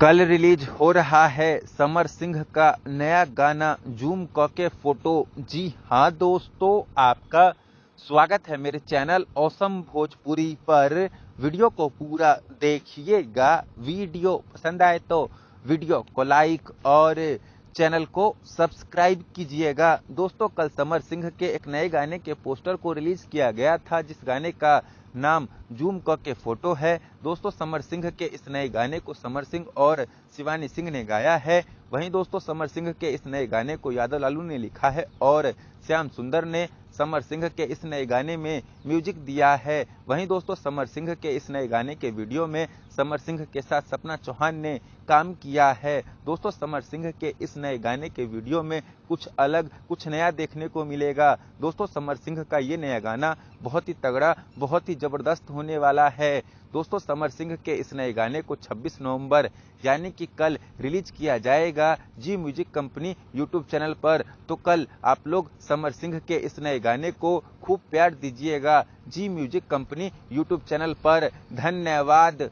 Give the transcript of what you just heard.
कल रिलीज हो रहा है समर सिंह का नया गाना जूम के फोटो। जी हाँ दोस्तों, आपका स्वागत है मेरे चैनल ऑसम भोजपुरी पर। वीडियो को पूरा देखिएगा। वीडियो पसंद आए तो वीडियो को लाइक और चैनल को सब्सक्राइब कीजिएगा। दोस्तों, कल समर सिंह के एक नए गाने के पोस्टर को रिलीज किया गया था, जिस गाने का नाम जूम के फोटो है। दोस्तों, समर सिंह के इस नए गाने को समर सिंह और शिवानी सिंह ने गाया है। वहीं दोस्तों, समर सिंह के इस नए गाने को यादव लालू ने लिखा है और श्याम सुंदर ने समर सिंह के इस नए गाने में म्यूजिक दिया है। वहीं दोस्तों, समर सिंह के इस नए गाने के वीडियो में समर सिंह के साथ सपना चौहान ने काम किया है। दोस्तों, समर सिंह के इस नए गाने के वीडियो में कुछ अलग, कुछ नया देखने को मिलेगा। दोस्तों, समर सिंह का ये नया गाना बहुत ही तगड़ा, बहुत ही जबरदस्त होने वाला है। दोस्तों, समर सिंह के इस नए गाने को 26 नवंबर यानी कि कल रिलीज किया जाएगा जी म्यूजिक कंपनी यूट्यूब चैनल पर। तो कल आप लोग समर सिंह के इस नए गाने को खूब प्यार दीजिएगा जी म्यूजिक कंपनी यूट्यूब चैनल पर। धन्यवाद।